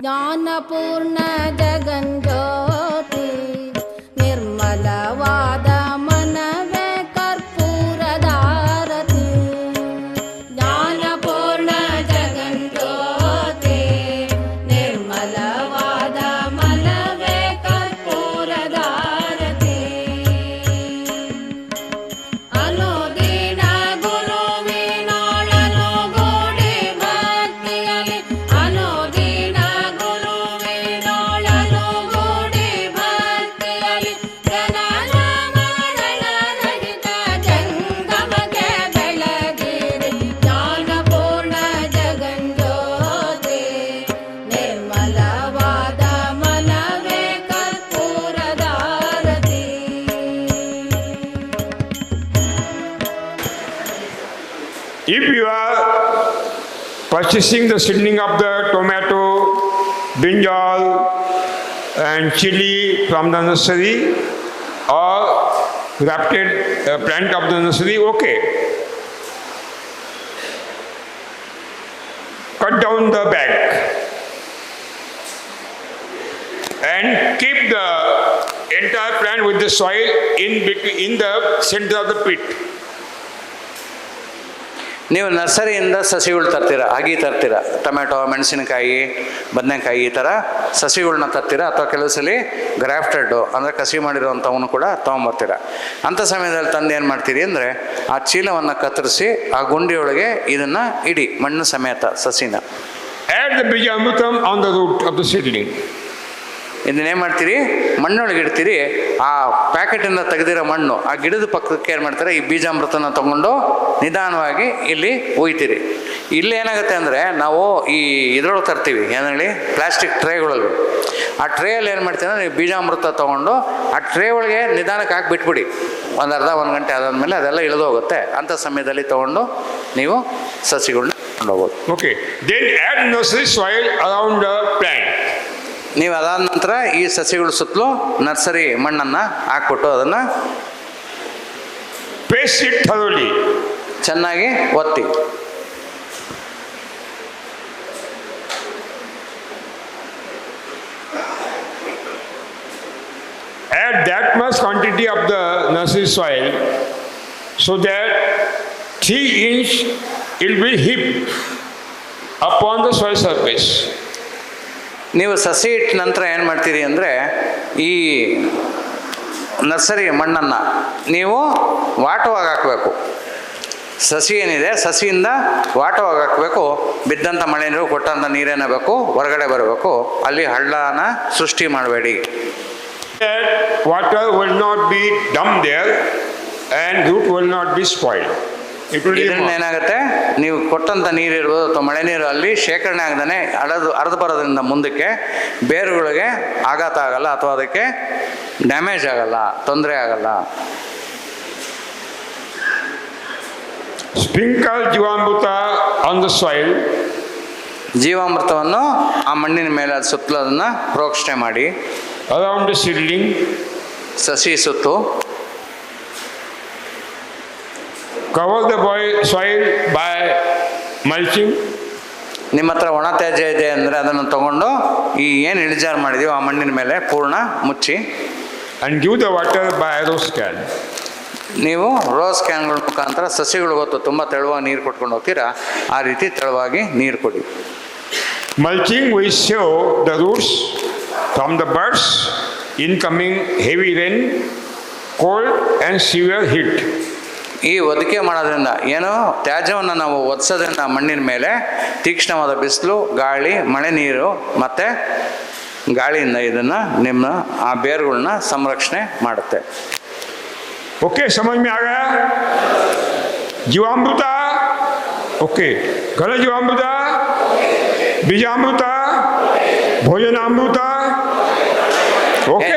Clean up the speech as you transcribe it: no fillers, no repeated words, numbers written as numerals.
ಜ್ಞಾನಪೂರ್ಣ ಜಗಂಜ್ಯೋತಿ ನಿರ್ಮಲವಾದ ಮನವೇ ಕರ್ಪೂರದಾರತಿ. ಜ್ಞಾನಪೂರ್ಣ ಜಗಂಜ್ಯೋತಿ ನಿರ್ಮಲವಾದ ಮನವೇ ಕರ್ಪೂರದಾರತಿ. ಅನುದಿನ ಗುರುವಿನೊಳನು ಗೂಡಿ ಭಕ್ತಿಯಲಿ, ಅನುದಿನ ಗುರುವಿನೊಳನು ಗೂಡಿ ಭಕ್ತಿಯಲಿ, ಜನನ ಮರಣ ರಹಿತ ಜಂಗಮಕ್ಕೆ ಬೆಳಗಿರಿ. ಜ್ಞಾನಪೂರ್ಣ ಜಗಂಜ್ಯೋತಿ ನಿರ್ಮಲವಾದ ಮನವೇ ಕರ್ಪೂರದಾರತಿ. If you are purchasing the seedling of the tomato, brinjal and chili from the nursery or grafted plant of the nursery, okay. Cut down the bag and keep the entire plant with the soil in the center of the pit. ನೀವು ನರ್ಸರಿಯಿಂದ ಸಸಿಗಳು ತರ್ತೀರ, ಅಗಿ ತರ್ತೀರ, tomato, ಮೆಣಸಿನಕಾಯಿ, ಬದನೆಕಾಯಿ ಈ ಥರ ಸಸಿಗಳನ್ನ ತರ್ತೀರ, ಅಥವಾ ಕೆಲವು ಸಲ ಗ್ರಾಫ್ಟೆಡ್ಡು ಅಂದರೆ ಕಸಿ ಮಾಡಿರೋವಂಥವನ್ನು ಕೂಡ ತೊಗೊಂಬರ್ತೀರ. ಅಂಥ ಸಮಯದಲ್ಲಿ ತಂದು ಏನು ಮಾಡ್ತೀರಿ ಅಂದರೆ ಆ ಚೀಲವನ್ನು ಕತ್ತರಿಸಿ ಆ ಗುಂಡಿಯೊಳಗೆ ಇದನ್ನು ಇಡಿ, ಮಣ್ಣು ಸಮೇತ ಸಸಿನ. Add the Bijamrutam on the root of the seedling. ಇದನ್ನೇನು ಮಾಡ್ತೀರಿ, ಮಣ್ಣೊಳಗೆ ಇಡ್ತೀರಿ. ಆ ಪ್ಯಾಕೆಟಿಂದ ತೆಗೆದಿರೋ ಮಣ್ಣು ಆ ಗಿಡದ ಪಕ್ಕಕ್ಕೆ ಏನು ಮಾಡ್ತಾರೆ, ಈ ಬೀಜಾಮೃತನ ತೊಗೊಂಡು ನಿಧಾನವಾಗಿ ಇಲ್ಲಿ ಒಯ್ತೀರಿ. ಇಲ್ಲಿ ಏನಾಗುತ್ತೆ ಅಂದರೆ ನಾವು ಈ ಇದ್ರೊಳಗೆ ತರ್ತೀವಿ, ಏನು ಹೇಳಿ, ಪ್ಲಾಸ್ಟಿಕ್ ಟ್ರೇಗಳಲ್ಲಿ. ಆ ಟ್ರೇಯಲ್ಲಿ ಏನು ಮಾಡ್ತೀವಿ ಅಂದರೆ ನೀವು ಬೀಜಾಮೃತ ತೊಗೊಂಡು ಆ ಟ್ರೇ ಒಳಗೆ ನಿಧಾನಕ್ಕೆ ಹಾಕಿ ಬಿಟ್ಬಿಡಿ. ಒಂದು ಗಂಟೆ ಆದಾದಮೇಲೆ ಅದೆಲ್ಲ ಇಳಿದು ಹೋಗುತ್ತೆ. ಅಂಥ ಸಮಯದಲ್ಲಿ ತೊಗೊಂಡು ನೀವು ಸಸಿಗಳನ್ನ ತಗೊಂಡು ಹೋಗ್ಬೋದು. Okay. Then add nursery soil around the plant. ನೀವು ಅದಾದ ನಂತರ ಈ ಸಸಿಗಳ ಸುತ್ತಲೂ ನರ್ಸರಿ ಮಣ್ಣನ್ನು ಹಾಕ್ಬಿಟ್ಟು ಅದನ್ನು Paste it thoroughly. ಚೆನ್ನಾಗಿ ಒತ್ತಿ. Add that much quantity of the nursery soil so that 3 inch it will be heaped upon the soil surface. ನೀವು ಸಸಿ ಇಟ್ಟ ನಂತರ ಏನು ಮಾಡ್ತೀರಿ ಅಂದರೆ ಈ ನರ್ಸರಿ ಮಣ್ಣನ್ನು ನೀವು ವಾಟವಾಗಿ ಹಾಕಬೇಕು. ಸಸಿ ಏನಿದೆ ಸಸಿಯಿಂದ ವಾಟವಾಗಿ ಹಾಕಬೇಕು. ಬಿದ್ದಂಥ ಮಳೆ ನೀರು, ಕೊಟ್ಟಂಥ ನೀರೇನಬೇಕು ಹೊರಗಡೆ ಬರಬೇಕು. ಅಲ್ಲಿ ಹಳ್ಳನ ಸೃಷ್ಟಿ ಮಾಡಬೇಡಿ. That water will not be dumped there and root will not be spoiled. ಇದರಿಂದ ಏನಾಗುತ್ತೆ, ನೀವು ಕೊಟ್ಟಂಥ ನೀರಿರ್ಬೋದು ಅಥವಾ ಮಳೆ ನೀರು ಅಲ್ಲಿ ಶೇಖರಣೆ ಆಗದೇ ಹರಿದು ಬರೋದ್ರಿಂದ ಮುಂದಕ್ಕೆ ಬೇರುಗಳಿಗೆ ಆಘಾತ ಆಗಲ್ಲ ಅಥವಾ ಅದಕ್ಕೆ ಡ್ಯಾಮೇಜ್ ಆಗಲ್ಲ, ತೊಂದರೆ ಆಗಲ್ಲ. Sprinkle Jivamruta on the soil. ಜೀವಾಮೃತವನ್ನು ಆ ಮಣ್ಣಿನ ಮೇಲೆ ಅದು ಸುತ್ತಲೂ ಅದನ್ನು ಪ್ರೋಕ್ಷಣೆ ಮಾಡಿ. Around the seedling. ಸಸಿ ಸುತ್ತು. Cover the soil by mulching. ನಿಮ್ಮ ಹತ್ರ ಒಣ ತ್ಯಾಜ್ಯ ಇದೆ ಅಂದರೆ ಅದನ್ನು ತಗೊಂಡು ಈ ಏನು ಇಳಿಜಾರು ಮಾಡಿದೀವೋ ಆ ಮಣ್ಣಿನ ಮೇಲೆ ಪೂರ್ಣ ಮುಚ್ಚಿ. And give the water by rose can. ನೀವು ರೋಸ್ ಕ್ಯಾನ್ಗಳ ಮುಖಾಂತರ ಸಸಿಗಳು ಗೊತ್ತು ತುಂಬ ತೆಳುವಾಗಿ ನೀರು ಕೊಟ್ಕೊಂಡು ಹೋಗ್ತೀರಾ, ಆ ರೀತಿ ತೆಳುವಾಗಿ ನೀರು ಕೊಡಿ. Mulching will save the roots from the birds, incoming heavy rain, cold and severe heat. ಈ ಒದಕೆ ಮಾಡೋದ್ರಿಂದ ಏನು ತ್ಯಾಜ್ಯವನ್ನು ನಾವು ಒದಿಸೋದ್ರಿಂದ ಮಣ್ಣಿನ ಮೇಲೆ ತೀಕ್ಷ್ಣವಾದ ಬಿಸಿಲು, ಗಾಳಿ, ಮಳೆ ನೀರು ಮತ್ತು ಗಾಳಿಯಿಂದ ಇದನ್ನು ನಿಮ್ಮ ಆ ಬೇರುಗಳನ್ನ ಸಂರಕ್ಷಣೆ ಮಾಡುತ್ತೆ. ओके, समझ में आ गया? जीवामृता, ओके, घन जीवामृता, बीजामृता, भोजनामृता, ओके.